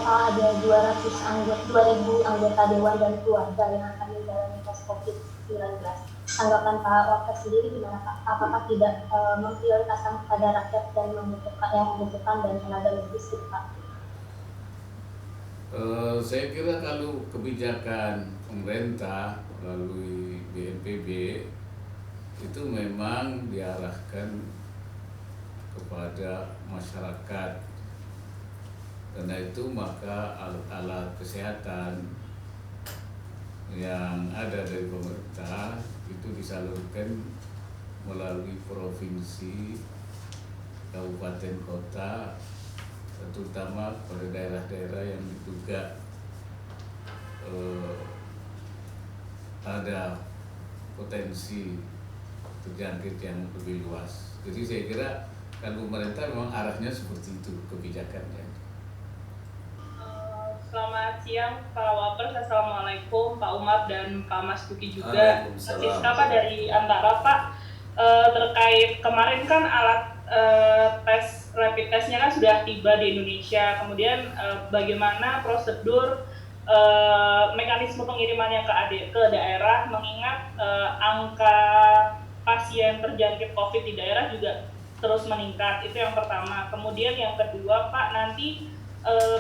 ada 2.000 anggota dewan dan keluarga yang akan menjalani tes COVID-19. Tanggapan Pak Wapres sendiri gimana Pak? Apakah tidak memprioritaskan kepada rakyat dan membutuhkan dan tenaga logistik Pak? Saya kira kalau kebijakan pemerintah melalui BNPB itu memang diarahkan kepada masyarakat. Karena itu maka alat-alat kesehatan yang ada dari pemerintah itu disalurkan melalui provinsi, kabupaten, kota, terutama pada daerah-daerah yang diduga ada potensi terjangkit yang lebih luas. Jadi saya kira kan pemerintah memang arahnya seperti itu kebijakannya. Selamat siang Pak Wapres, Assalamualaikum Pak Umar dan Pak Mas Duki juga. Siska Pak dari Antara Pak, terkait kemarin kan alat tes rapid testnya kan sudah tiba di Indonesia. Kemudian bagaimana prosedur mekanisme pengirimannya ke daerah, mengingat angka pasien terjangkit COVID di daerah juga terus meningkat. Itu yang pertama. Kemudian yang kedua Pak, nanti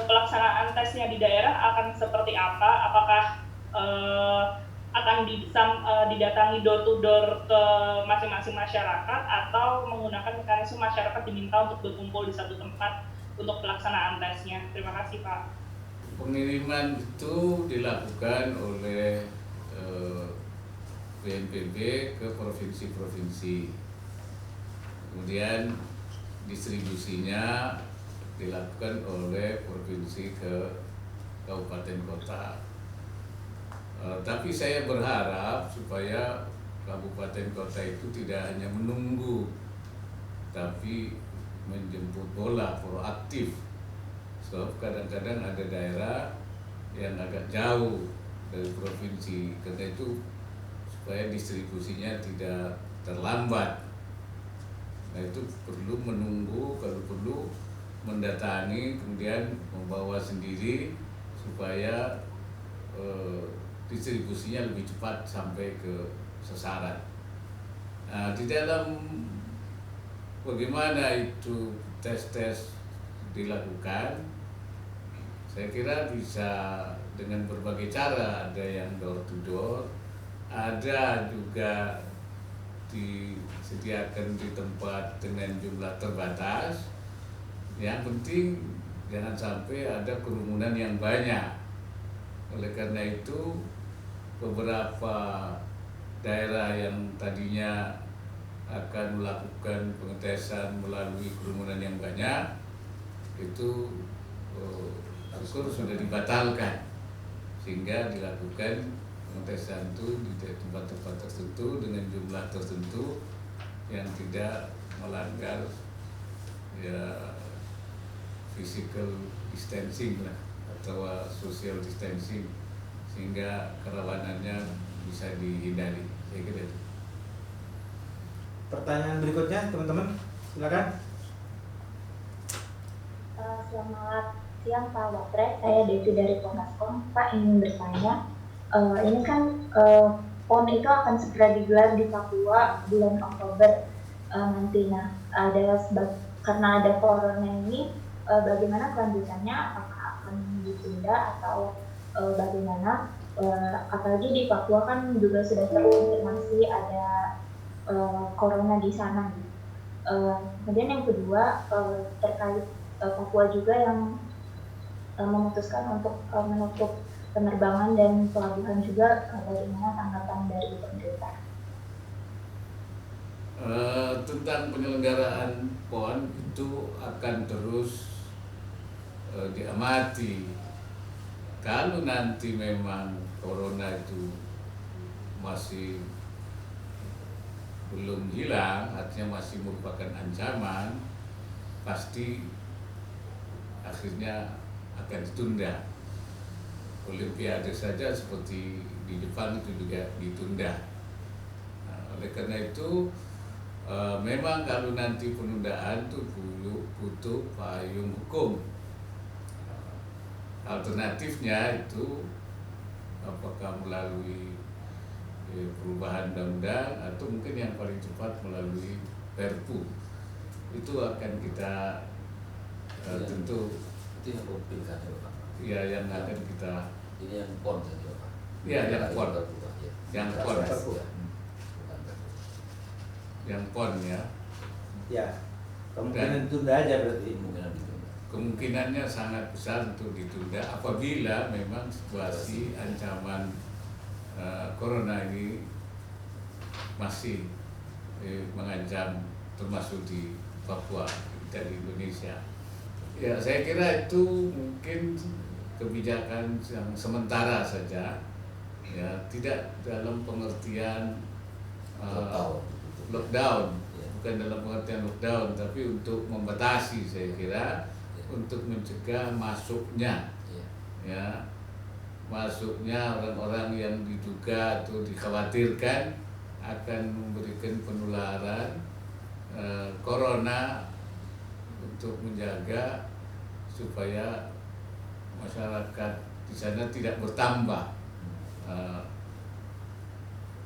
pelaksanaan tesnya di daerah akan seperti apa? Apakah akan didatangi door to door ke masing-masing masyarakat, atau menggunakan mekanisme masyarakat diminta untuk berkumpul di satu tempat untuk pelaksanaan tesnya? Terima kasih Pak. Pengiriman itu dilakukan oleh BNPB ke provinsi-provinsi. Kemudian distribusinya dilakukan oleh provinsi ke kabupaten kota. Tapi saya berharap supaya kabupaten kota itu tidak hanya menunggu, tapi menjemput bola, proaktif. Sebab kadang-kadang ada daerah yang agak jauh dari provinsi, karena itu supaya distribusinya tidak terlambat. Nah itu perlu menunggu, kalau perlu mendatangi, kemudian membawa sendiri supaya distribusinya lebih cepat sampai ke sasaran. Nah, di dalam bagaimana itu tes-tes dilakukan, saya kira bisa dengan berbagai cara. Ada yang door to door, ada juga disediakan di tempat dengan jumlah terbatas. Yang penting jangan sampai ada kerumunan yang banyak. Oleh karena itu beberapa daerah yang tadinya akan melakukan pengetesan melalui kerumunan yang banyak itu sudah dibatalkan, sehingga dilakukan pengetesan itu di tempat-tempat tertentu dengan jumlah tertentu yang tidak melanggar physical distancing lah, atau social distancing, sehingga kerawanannya bisa dihindari. Saya kira itu. Pertanyaan berikutnya teman-teman, silakan. Selamat siang Pak Wapres, saya Devi dari Komnaskom. Pak ingin bertanya, ini kan PON itu akan segera digelar di Papua bulan Oktober nanti. Nah, karena ada corona ini, bagaimana kelanjutannya? Apakah akan ditunda atau bagaimana? Apalagi di Papua kan juga sudah terkonfirmasi ada corona di sana. Kemudian yang kedua, terkait Papua juga yang memutuskan untuk menutup penerbangan dan pelabuhan juga, bagaimana tanggapan dari pemerintah? Tentang penyelenggaraan PON itu akan terus diamati. Kalau nanti memang corona itu masih belum hilang, artinya masih merupakan ancaman, pasti akhirnya akan ditunda. Olimpiade saja seperti di Jepang itu juga ditunda. Nah, oleh karena itu memang kalau nanti penundaan itu butuh payung hukum. alternatifnya itu apakah melalui perubahan undang-undang atau mungkin yang paling cepat melalui Perpu. Itu akan kita tentu itu yang pilkada Pak. Ya yang akan kita Ini yang PON saja Pak. Ya yang PON. Yang PON. Yang PON ya. Ya, kemungkinan ditunda aja berarti. Kemungkinannya sangat besar untuk ditunda apabila memang situasi ancaman corona ini masih mengancam termasuk di Papua dan di Indonesia. Ya saya kira itu mungkin kebijakan yang sementara saja, ya tidak dalam pengertian lockdown, bukan dalam pengertian lockdown, tapi untuk membatasi saya kira untuk mencegah masuknya, ya masuknya orang-orang yang diduga atau dikhawatirkan akan memberikan penularan corona, untuk menjaga supaya masyarakat di sana tidak bertambah,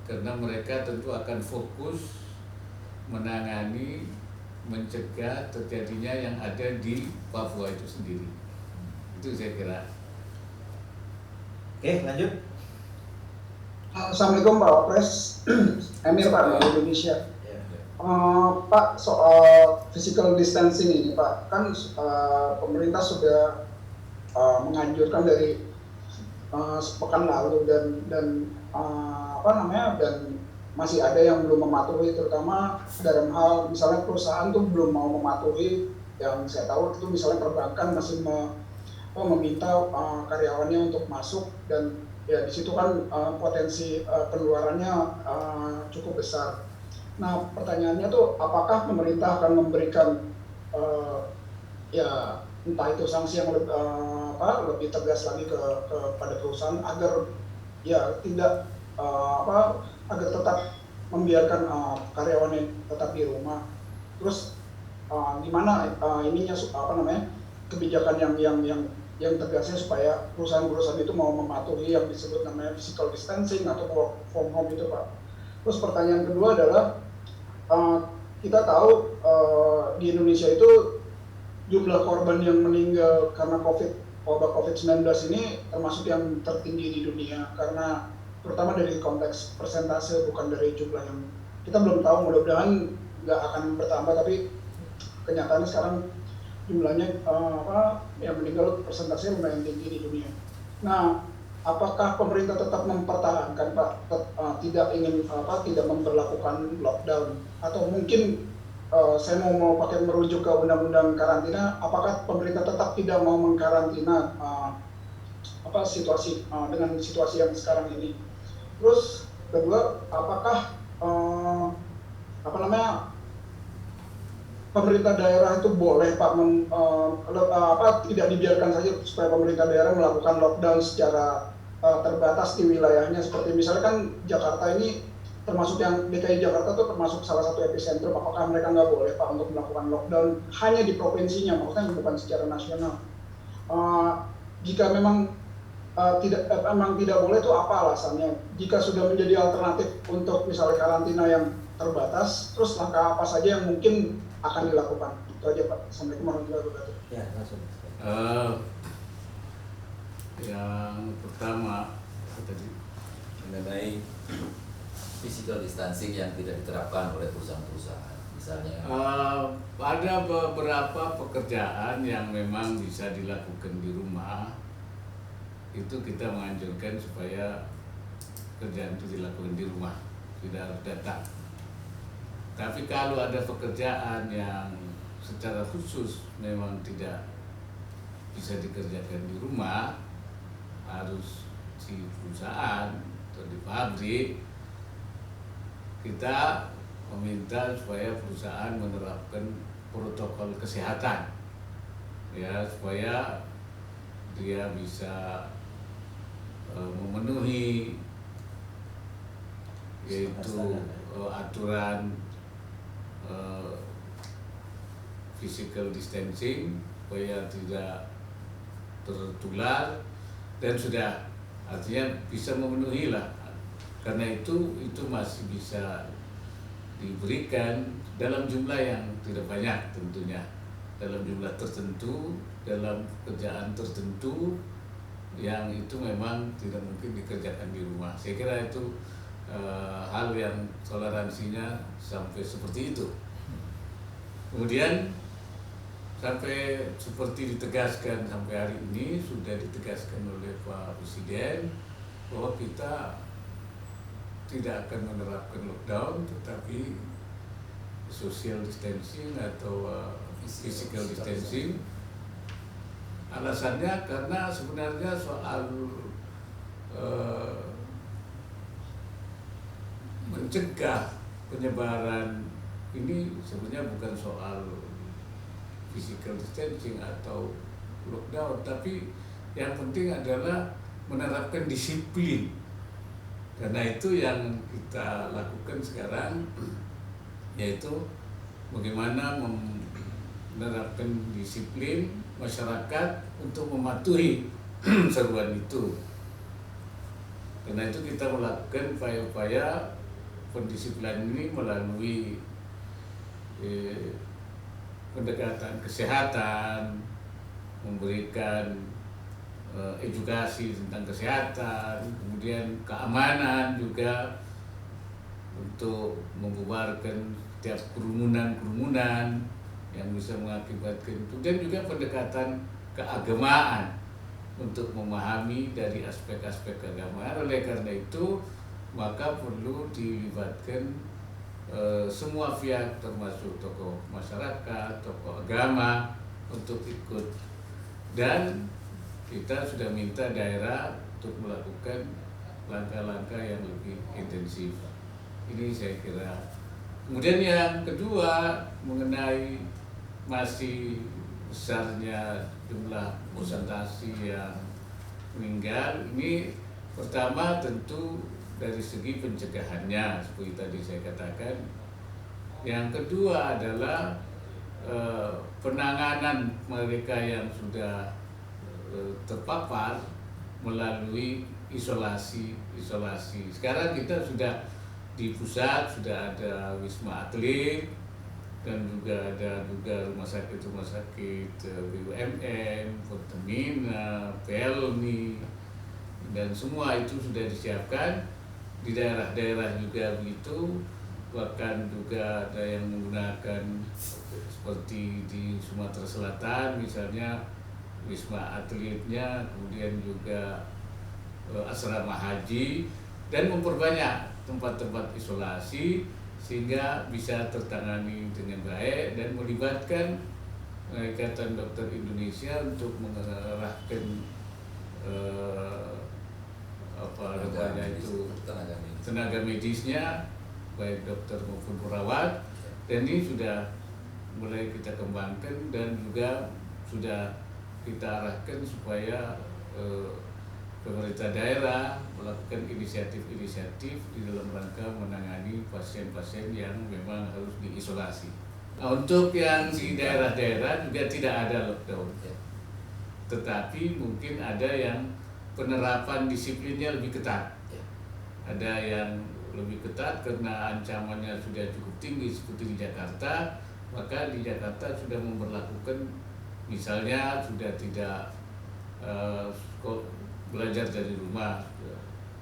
karena mereka tentu akan fokus menangani mencegah terjadinya yang ada di Papua itu sendiri. Itu saya kira. Oke, lanjut. Assalamualaikum Pak Wapres. Emir Pak dari Indonesia. Pak, soal physical distancing ini Pak, kan pemerintah sudah menganjurkan dari sepekan lalu dan masih ada yang belum mematuhi, terutama dalam hal misalnya perusahaan tuh belum mau mematuhi. Yang saya tahu itu misalnya perbankan masih meminta karyawannya untuk masuk, dan ya di situ kan potensi penularannya cukup besar. Nah, pertanyaannya tuh apakah pemerintah akan memberikan ya entah itu sanksi yang lebih tegas lagi kepada perusahaan agar ya tidak agar tetap membiarkan karyawannya tetap di rumah. Terus gimana ininya kebijakan yang tegasnya supaya perusahaan-perusahaan itu mau mematuhi yang disebut namanya physical distancing atau work from home itu Pak. Terus pertanyaan kedua adalah kita tahu di Indonesia itu jumlah korban yang meninggal karena wabah COVID-19 ini termasuk yang tertinggi di dunia, karena terutama dari konteks persentase, bukan dari jumlah yang kita belum tahu, mudah-mudahan nggak akan bertambah, tapi kenyataannya sekarang jumlahnya yang meninggal persentase lumayan tinggi di dunia. Nah, apakah pemerintah tetap mempertahankan Pak, tidak ingin tidak memperlakukan lockdown, atau mungkin saya mau pakai merujuk ke undang-undang karantina, apakah pemerintah tetap tidak mau mengkarantina situasi dengan situasi yang sekarang ini? Terus kedua, apakah pemerintah daerah itu boleh Pak tidak dibiarkan saja supaya pemerintah daerah melakukan lockdown secara terbatas di wilayahnya, seperti misalnya kan Jakarta ini termasuk yang DKI Jakarta itu termasuk salah satu epicentrum, apakah mereka nggak boleh Pak untuk melakukan lockdown hanya di provinsinya, maksudnya bukan secara nasional? Jika memang tidak boleh itu apa alasannya? Jika sudah menjadi alternatif untuk misalnya karantina yang terbatas, terus langkah apa saja yang mungkin akan dilakukan? Itu aja Pak. Assalamualaikum warahmatullahi wabarakatuh. Ya, langsung. Yang pertama tadi mengenai physical distancing yang tidak diterapkan oleh perusahaan-perusahaan, misalnya ada beberapa pekerjaan yang memang bisa dilakukan di rumah, itu kita menganjurkan supaya kerjaan itu dilakukan di rumah, tidak harus datang. Tapi kalau ada pekerjaan yang secara khusus memang tidak bisa dikerjakan di rumah, harus di perusahaan atau di pabrik, kita meminta supaya perusahaan menerapkan protokol kesehatan, ya, supaya dia bisa memenuhi yaitu aturan physical distancing, supaya tidak tertular dan sudah artinya bisa memenuhi lah. Karena itu masih bisa diberikan dalam jumlah yang tidak banyak tentunya, dalam jumlah tertentu, dalam kerjaan tertentu yang itu memang tidak mungkin dikerjakan di rumah. Saya kira itu hal yang toleransinya sampai seperti itu. Kemudian sampai seperti ditegaskan sampai hari ini sudah ditegaskan oleh Pak Presiden bahwa kita tidak akan menerapkan lockdown, tetapi social distancing atau physical distancing. Alasannya karena sebenarnya soal mencegah penyebaran ini sebenarnya bukan soal physical distancing atau lockdown, tapi yang penting adalah menerapkan disiplin. Karena itu yang kita lakukan sekarang, yaitu bagaimana menerapkan disiplin masyarakat untuk mematuhi seruan itu. Karena itu kita melakukan upaya-upaya pendisiplinan ini melalui pendekatan kesehatan, memberikan edukasi tentang kesehatan, kemudian keamanan juga untuk membubarkan setiap kerumunan yang bisa mengakibatkan itu, dan juga pendekatan keagamaan untuk memahami dari aspek-aspek keagamaan. Oleh karena itu maka perlu dilibatkan semua pihak termasuk tokoh masyarakat, tokoh agama untuk ikut, dan kita sudah minta daerah untuk melakukan langkah-langkah yang lebih intensif. Ini saya kira. Kemudian yang kedua mengenai masih besarnya jumlah persentase yang meninggal, ini pertama tentu dari segi pencegahannya seperti tadi saya katakan. Yang kedua adalah penanganan mereka yang sudah terpapar melalui isolasi. Sekarang kita sudah di pusat sudah ada Wisma Atlet dan juga ada rumah sakit BUMN, Pertamina, Pelni, dan semua itu sudah disiapkan. Di daerah-daerah juga begitu, bahkan juga ada yang menggunakan seperti di Sumatera Selatan misalnya Wisma Atletnya, kemudian juga asrama haji, dan memperbanyak tempat-tempat isolasi sehingga bisa tertangani dengan baik, dan melibatkan Ikatan Dokter Indonesia untuk mengerahkan tenaga medisnya, baik dokter maupun perawat, dan ini sudah mulai kita kembangkan dan juga sudah kita arahkan supaya pemerintah daerah melakukan inisiatif-inisiatif di dalam rangka menangani pasien-pasien yang memang harus diisolasi. Nah, untuk yang di daerah-daerah juga tidak ada lockdown, tetapi mungkin ada yang penerapan disiplinnya lebih ketat. Ada yang lebih ketat karena ancamannya sudah cukup tinggi seperti di Jakarta, maka di Jakarta sudah memberlakukan misalnya sudah tidak belajar dari rumah,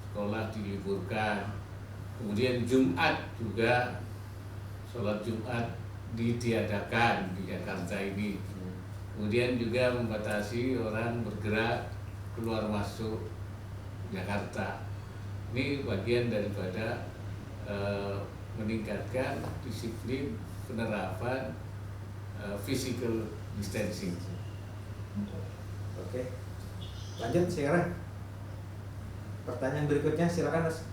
sekolah diliburkan, kemudian Jumat juga sholat Jumat ditiadakan di Jakarta ini, kemudian juga membatasi orang bergerak keluar masuk Jakarta. Ini bagian daripada meningkatkan disiplin penerapan physical distancing. Oke, lanjut sekarang. Pertanyaan berikutnya silakan Mas.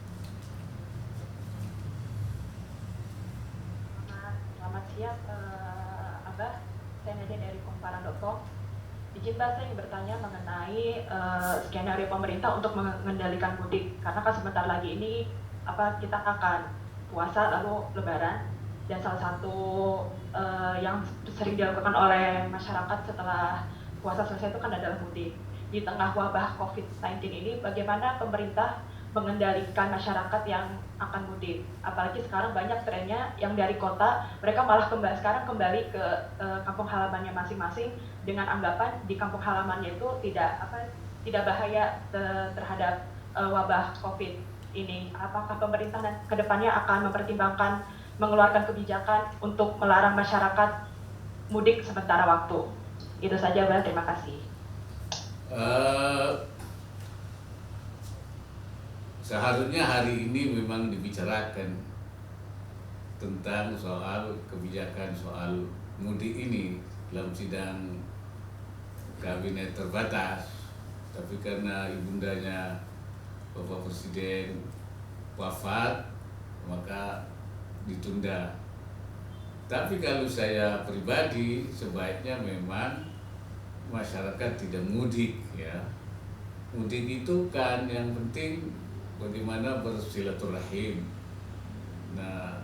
Selamat siang, Abah. Saya Nadia dari Kumparan.com. Izin Mbak, saya ingin bertanya mengenai skenario pemerintah untuk mengendalikan mudik, karena kan sebentar lagi ini kita akan puasa lalu Lebaran, dan salah satu yang sering dilakukan oleh masyarakat setelah puasa selesai itu kan adalah mudik. di tengah wabah COVID-19 ini, bagaimana pemerintah mengendalikan masyarakat yang akan mudik? Apalagi sekarang banyak trennya yang dari kota, mereka malah sekarang kembali ke kampung halamannya masing-masing dengan anggapan di kampung halamannya itu tidak bahaya terhadap wabah COVID ini. Apakah pemerintah ke depannya akan mempertimbangkan mengeluarkan kebijakan untuk melarang masyarakat mudik sementara waktu? Itu saja, Mbak. Terima kasih. Seharusnya hari ini memang dibicarakan tentang soal kebijakan soal mudik ini dalam sidang kabinet terbatas, tapi karena ibundanya Bapak Presiden wafat, maka ditunda. Tapi kalau saya pribadi, sebaiknya memang masyarakat tidak mudik, ya. Mudik itu kan yang penting bagaimana bersilaturahim. Nah,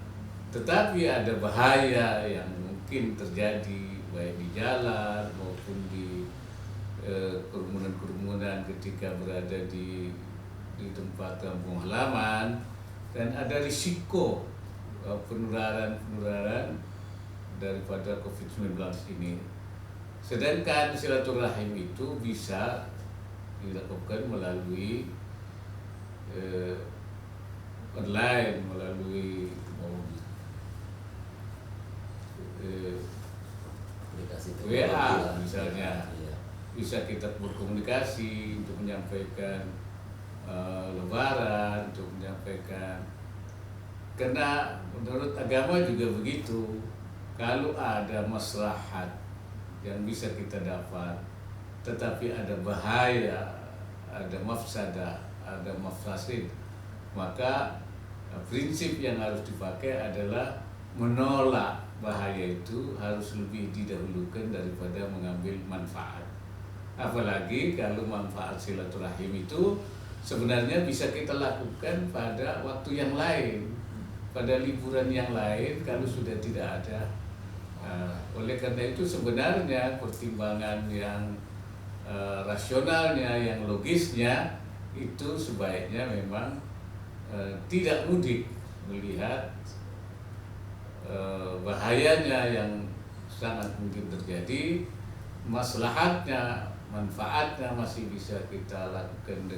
tetapi ada bahaya yang mungkin terjadi baik di jalan maupun di kerumunan-kerumunan ketika berada di tempat kampung halaman, dan ada risiko penularan daripada COVID-19 ini. Sedangkan silaturahim itu bisa dilakukan melalui online, melalui WA misalnya. Bisa kita berkomunikasi untuk menyampaikan lebaran, untuk menyampaikan, karena menurut agama juga begitu. Kalau ada maslahat yang bisa kita dapat, tetapi ada bahaya, ada mafsadah, ada mafasid, maka prinsip yang harus dipakai adalah menolak bahaya itu harus lebih didahulukan daripada mengambil manfaat. Apalagi kalau manfaat silaturahim itu sebenarnya bisa kita lakukan pada waktu yang lain, pada liburan yang lain kalau sudah tidak ada. Oleh karena itu sebenarnya pertimbangan yang rasionalnya, yang logisnya itu sebaiknya memang tidak mudik, melihat bahayanya yang sangat mungkin terjadi. Maslahatnya, manfaatnya masih bisa kita lakukan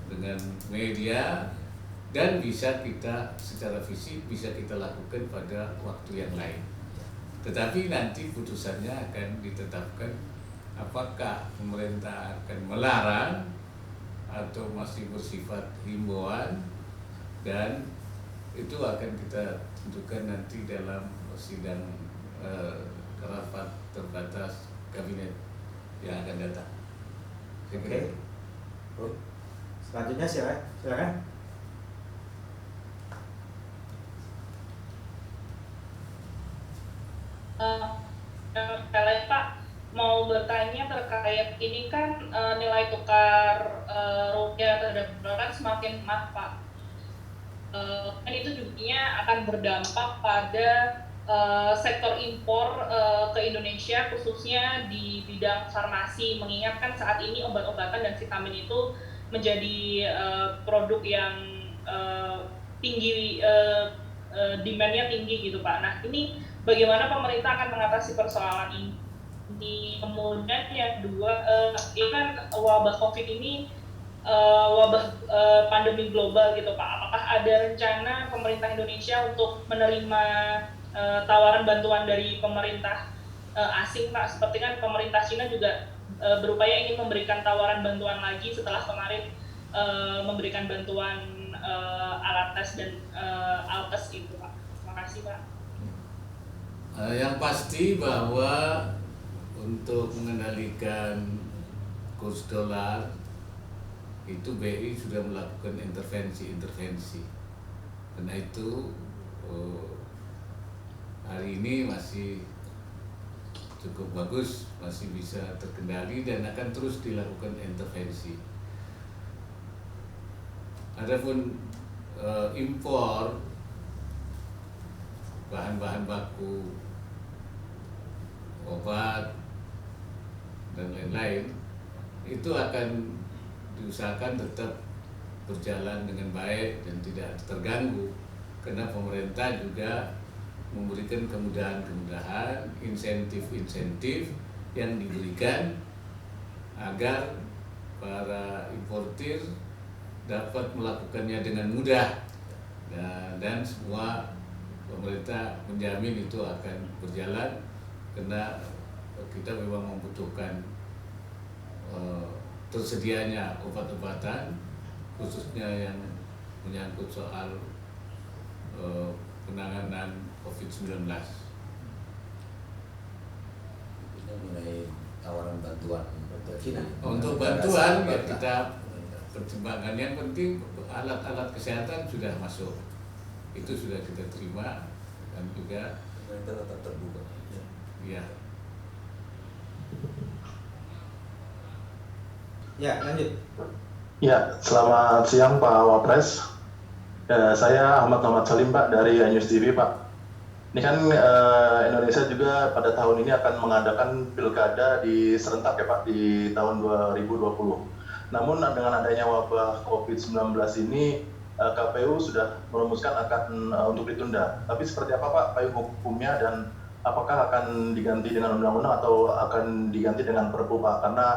dengan media, dan bisa kita secara fisik bisa kita lakukan pada waktu yang lain. Tetapi nanti putusannya akan ditetapkan apakah pemerintah akan melarang atau masih bersifat himbauan, dan itu akan kita tentukan nanti dalam sidang rapat terbatas kabinet yang akan datang. Oke. Selanjutnya silakan. Pak, mau bertanya terkait ini kan nilai tukar rupiah terhadap dolar kan semakin lemah, Pak. Kan itu juga akan berdampak pada sektor impor ke Indonesia, khususnya di bidang farmasi, mengingat kan saat ini obat-obatan dan vitamin itu menjadi produk yang tinggi, demand-nya tinggi gitu, Pak. Nah, ini bagaimana pemerintah akan mengatasi persoalan ini? Kemudian yang kedua, ini kan wabah COVID ini wabah pandemi global gitu, Pak. Apakah ada rencana pemerintah Indonesia untuk menerima tawaran bantuan dari pemerintah asing, Pak? Seperti kan pemerintah Cina juga berupaya ingin memberikan tawaran bantuan lagi setelah kemarin memberikan bantuan alat tes dan alkes itu, Pak. Terima kasih, Pak. Yang pasti bahwa untuk mengendalikan kurs dolar itu BI sudah melakukan intervensi. Karena itu hari ini masih cukup bagus, masih bisa terkendali dan akan terus dilakukan intervensi. Adapun impor bahan-bahan baku, obat, dan lain-lain, itu akan diusahakan tetap berjalan dengan baik dan tidak terganggu, karena pemerintah juga memberikan kemudahan-kemudahan, insentif-insentif yang diberikan agar para importir dapat melakukannya dengan mudah, dan semua pemerintah menjamin itu akan berjalan, karena kita memang membutuhkan tersedianya obat-obatan, khususnya yang menyangkut soal penanganan COVID-19. Ini mengenai tawaran bantuan Untuk bantuan ya kita pertimbangkan, yang penting alat-alat kesehatan sudah masuk, itu sudah kita terima, dan juga pemerintah tetap terbuka. ya. Ya, lanjut. Ya, selamat siang Pak Wapres. Saya Ahmad Muhammad Salim Pak dari News TV Pak. Ini kan Indonesia juga pada tahun ini akan mengadakan pilkada di serentak ya Pak di tahun 2020. Namun dengan adanya wabah COVID-19 ini KPU sudah merumuskan akan untuk ditunda. Tapi seperti apa Pak payung hukumnya, dan apakah akan diganti dengan undang-undang atau akan diganti dengan Perpu Pak? Karena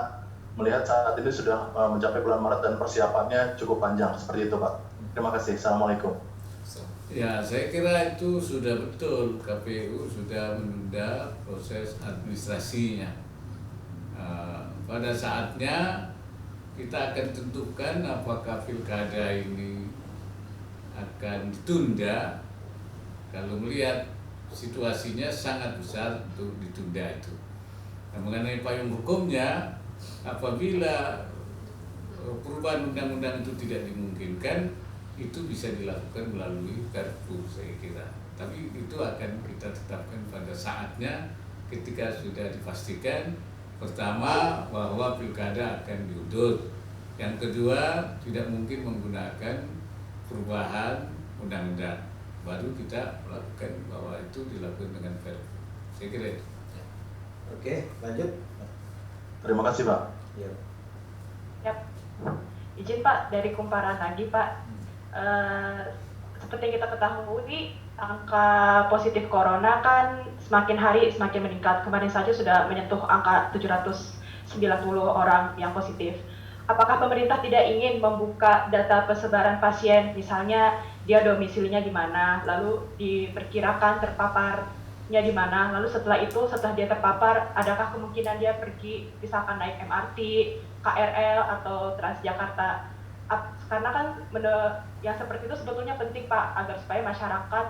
melihat saat ini sudah mencapai bulan Maret dan persiapannya cukup panjang seperti itu Pak. Terima kasih. Assalamualaikum. Ya, saya kira itu sudah betul, KPU sudah menunda proses administrasinya. Pada saatnya kita akan tentukan apakah pilkada ini akan ditunda. Kalau melihat situasinya sangat besar untuk ditunda itu. Nah, mengenai payung hukumnya, apabila perubahan undang-undang itu tidak dimungkinkan, itu bisa dilakukan melalui Perpu saya kira. Tapi itu akan kita tetapkan pada saatnya ketika sudah dipastikan, pertama bahwa pilkada akan diundur, yang kedua tidak mungkin menggunakan perubahan undang-undang, baru kita melakukan bahwa itu dilakukan dengan Perpu. Saya kira itu. Oke, lanjut. Terima kasih Pak. Ya. Yap. Izin Pak, dari Kumparan lagi Pak. Seperti yang kita ketahui, angka positif corona kan semakin hari semakin meningkat. Kemarin saja sudah menyentuh angka 790 orang yang positif. Apakah pemerintah tidak ingin membuka data persebaran pasien, misalnya dia domisilinya di mana, lalu diperkirakan terpaparnya di mana, lalu setelah dia terpapar, adakah kemungkinan dia pergi misalkan naik MRT, KRL atau Transjakarta? Karena kan yang seperti itu sebetulnya penting Pak, agar supaya masyarakat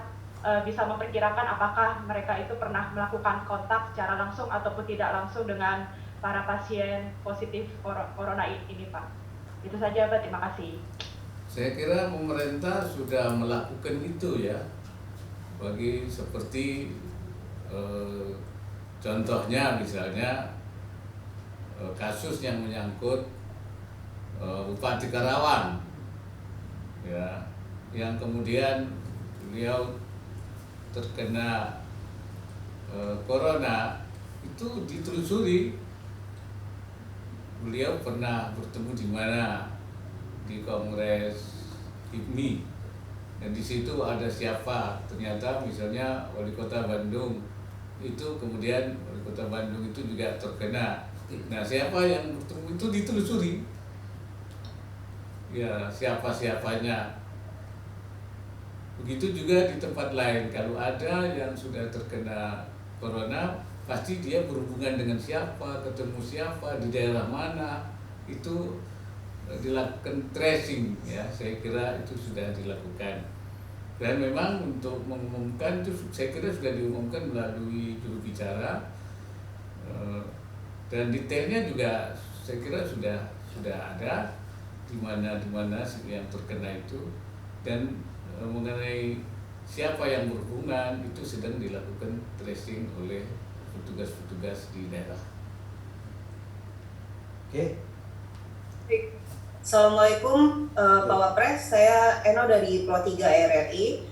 bisa memperkirakan apakah mereka itu pernah melakukan kontak secara langsung ataupun tidak langsung dengan para pasien positif corona ini Pak. Itu saja Pak, terima kasih. Saya kira pemerintah sudah melakukan itu ya, bagi seperti contohnya misalnya kasus yang menyangkut Bupati Karawang, ya, yang kemudian beliau terkena corona, itu ditelusuri beliau pernah bertemu di mana, di Kongres IPMI, dan di situ ada siapa, ternyata misalnya Wali Kota Bandung itu, kemudian Wali Kota Bandung itu juga terkena. Nah, siapa yang bertemu itu ditelusuri. Ya, siapa-siapanya. Begitu juga di tempat lain, kalau ada yang sudah terkena corona, pasti dia berhubungan dengan siapa, ketemu siapa, di daerah mana, itu dilakukan tracing ya. Saya kira itu sudah dilakukan. Dan memang untuk mengumumkan itu saya kira sudah diumumkan melalui juru bicara, dan detailnya juga saya kira sudah ada di mana yang terkena itu, dan mengenai siapa yang berhubungan itu sedang dilakukan tracing oleh petugas-petugas di daerah. Oke. Assalamualaikum Pak Wapres, saya Eno dari Pro 3 RRI.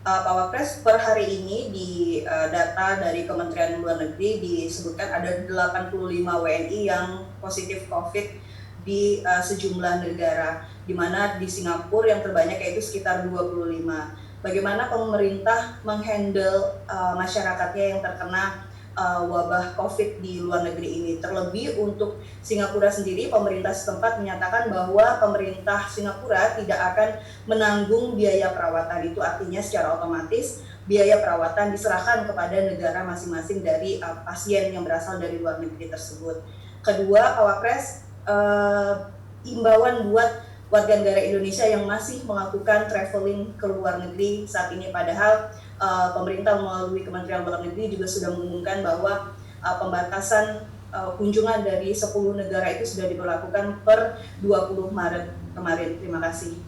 Pak Wapres, per hari ini di data dari Kementerian Luar Negeri disebutkan ada 85 WNI yang positif COVID di sejumlah negara, di mana di Singapura yang terbanyak yaitu sekitar 25. Bagaimana pemerintah menghandle masyarakatnya yang terkena wabah COVID di luar negeri ini? Terlebih untuk Singapura sendiri, pemerintah setempat menyatakan bahwa pemerintah Singapura tidak akan menanggung biaya perawatan. Itu artinya secara otomatis biaya perawatan diserahkan kepada negara masing-masing dari pasien yang berasal dari luar negeri tersebut. Kedua, Pak Wapres, imbauan buat warga negara Indonesia yang masih melakukan traveling ke luar negeri saat ini, padahal pemerintah melalui Kementerian Luar Negeri juga sudah mengumumkan bahwa pembatasan kunjungan dari 10 negara itu sudah diberlakukan per 20 Maret kemarin. Terima kasih.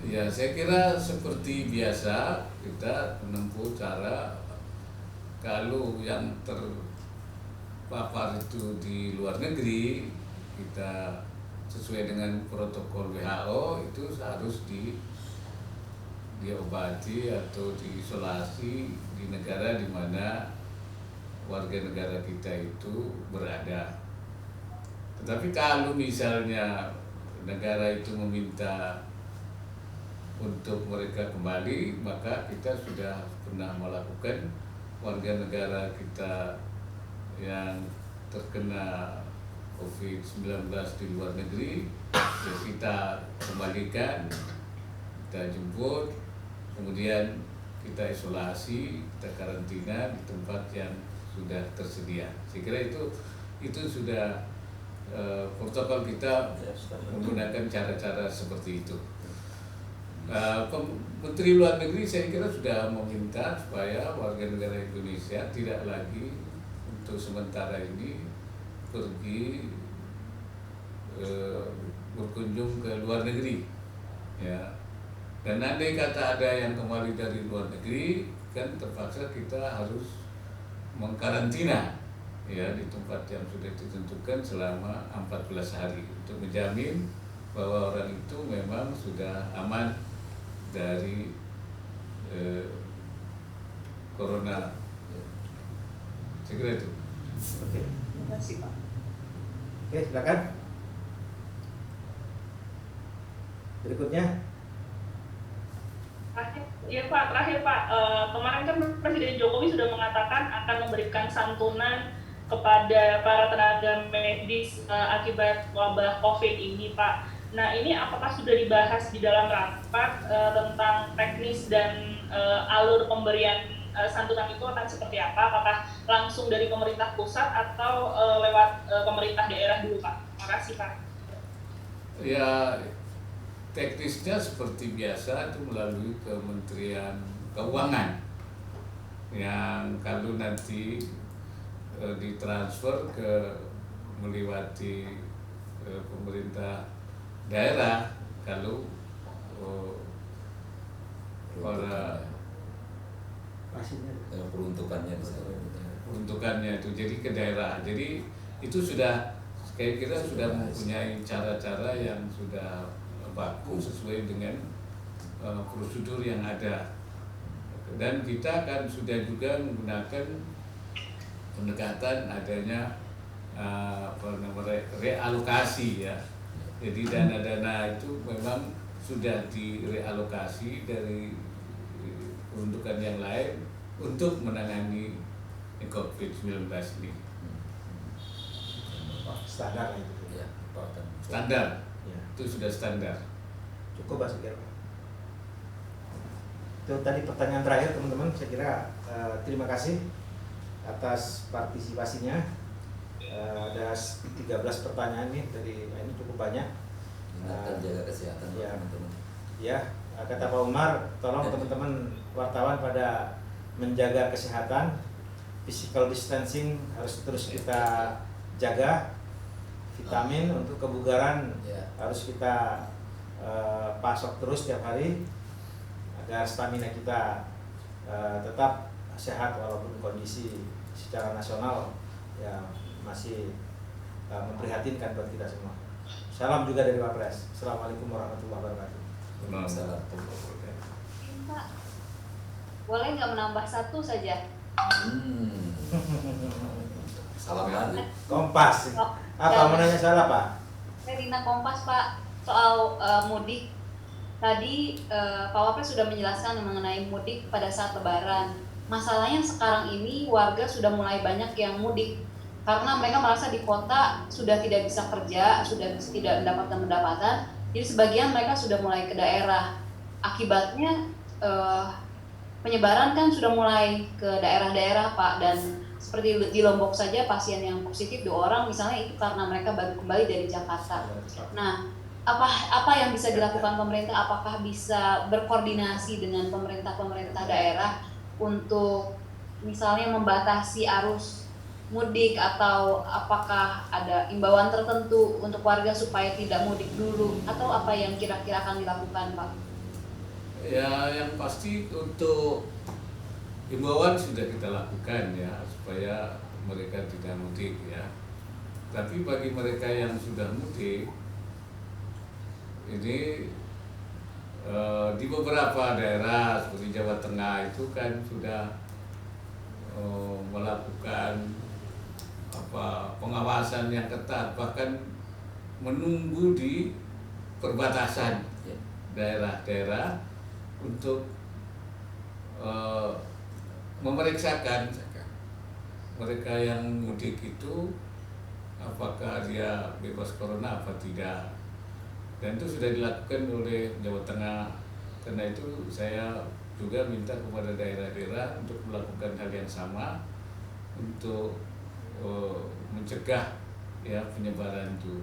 Ya, saya kira seperti biasa kita menempuh cara, kalau yang terpapar itu di luar negeri, kita sesuai dengan protokol WHO itu harus diobati atau diisolasi di negara di mana warga negara kita itu berada. Tetapi kalau misalnya negara itu meminta untuk mereka kembali, maka kita sudah pernah melakukan warga negara kita yang terkena COVID-19 di luar negeri, ya kita kembalikan, kita jemput, kemudian kita isolasi, kita karantina di tempat yang sudah tersedia. Saya kira itu sudah protokol kita menggunakan cara-cara seperti itu. Menteri Luar Negeri saya kira sudah meminta supaya warga negara Indonesia tidak lagi untuk sementara ini pergi berkunjung ke luar negeri, ya. Dan andai kata ada yang kembali dari luar negeri, kan terpaksa kita harus mengkarantina, ya, di tempat yang sudah ditentukan selama 14 hari untuk menjamin bahwa orang itu memang sudah aman dari corona. Saya kira itu. Oke. Terima kasih, Pak. Oke, silakan. Berikutnya. Ya Pak, terakhir Pak, kemarin kan Presiden Jokowi sudah mengatakan akan memberikan santunan kepada para tenaga medis akibat wabah COVID ini, Pak. Nah, ini apakah sudah dibahas di dalam rapat tentang teknis dan alur pemberian santunan itu akan seperti apa? Apakah langsung dari pemerintah pusat atau lewat pemerintah daerah dulu, Pak? Terima kasih, Pak. Ya, teknisnya seperti biasa itu melalui Kementerian Keuangan, yang kalau nanti ditransfer ke melewati pemerintah daerah, kalau para peruntukannya itu jadi ke daerah. Jadi itu sudah, saya kira sudah mempunyai cara-cara yang sudah bagus sesuai dengan prosedur yang ada. Dan kita kan sudah juga menggunakan pendekatan adanya realokasi, ya. Jadi dana-dana itu memang sudah direalokasi dari peruntukan yang lain untuk menangani COVID-19 ini. Standar itu. Ya, Standar. Ya. Itu sudah standar. Cukup, Pak, saya kira. Itu tadi pertanyaan terakhir, teman-teman. Saya kira terima kasih atas partisipasinya. Ada 13 pertanyaan nih dari ini, cukup banyak. Ingatkan jaga kesehatan, ya, teman-teman. Ya, kata Pak Umar, tolong teman-teman wartawan pada menjaga kesehatan, physical distancing harus terus kita jaga, vitamin untuk kebugaran harus kita pasok terus tiap hari agar stamina kita tetap sehat walaupun kondisi secara nasional ya masih memprihatinkan buat kita semua. Salam juga dari Wapres. Assalamualaikum warahmatullahi wabarakatuh. Waalaikumsalam. Pak, boleh nggak menambah satu saja? Salam ya. Kompas. Oh, Apa ya. mau nanya soal apa? Saya Dina Kompas Pak, soal mudik. Tadi Pak Wapres sudah menjelaskan mengenai mudik pada saat Lebaran. Masalahnya sekarang ini warga sudah mulai banyak yang mudik karena mereka merasa di kota sudah tidak bisa kerja, sudah tidak mendapatkan pendapatan. Jadi sebagian mereka sudah mulai ke daerah. Akibatnya penyebaran kan sudah mulai ke daerah-daerah Pak, dan seperti di Lombok saja pasien yang positif 2 orang misalnya itu karena mereka baru kembali dari Jakarta. Nah, apa yang bisa dilakukan pemerintah? Apakah bisa berkoordinasi dengan pemerintah daerah untuk misalnya membatasi arus mudik, atau apakah ada imbauan tertentu untuk warga supaya tidak mudik dulu, atau apa yang kira-kira akan dilakukan Pak? Ya, yang pasti untuk himbauan sudah kita lakukan ya, supaya mereka tidak mudik ya. Tapi bagi mereka yang sudah mudik, ini di beberapa daerah seperti Jawa Tengah itu kan sudah melakukan pengawasan yang ketat, bahkan menunggu di perbatasan daerah-daerah untuk memeriksakan mereka yang mudik itu apakah dia bebas corona apa tidak, dan itu sudah dilakukan oleh Jawa Tengah. Karena itu saya juga minta kepada daerah-daerah untuk melakukan hal yang sama untuk mencegah ya penyebaran itu.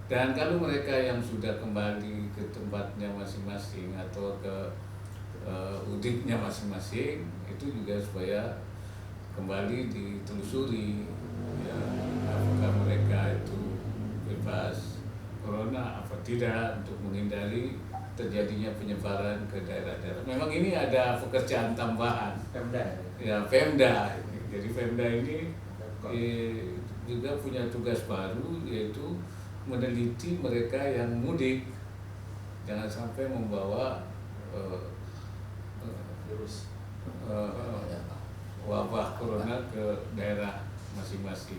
Dan kalau mereka yang sudah kembali ke tempatnya masing-masing atau ke udiknya masing-masing, itu juga supaya kembali ditelusuri ya, apakah mereka itu bebas corona apa tidak, untuk menghindari terjadinya penyebaran ke daerah-daerah. Memang ini ada pekerjaan tambahan Pemda ya, Pemda. Jadi Pemda ini juga punya tugas baru, yaitu meneliti mereka yang mudik, jangan sampai membawa virus wabah corona ke daerah masing-masing.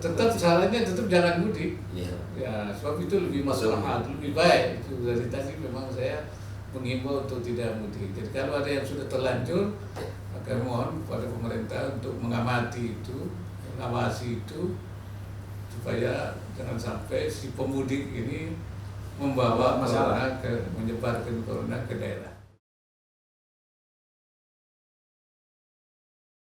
Tetap caranya tetap jangan mudik. Ya, sebab itu lebih maslahat, lebih baik. Itu dari tadi memang saya menghimbau untuk tidak mudik. Jadi kalau ada yang sudah terlanjur, maka mohon kepada pemerintah untuk mengamati itu, mengawasi itu, supaya jangan sampai si pemudik ini membawa corona menyebarkan corona ke daerah.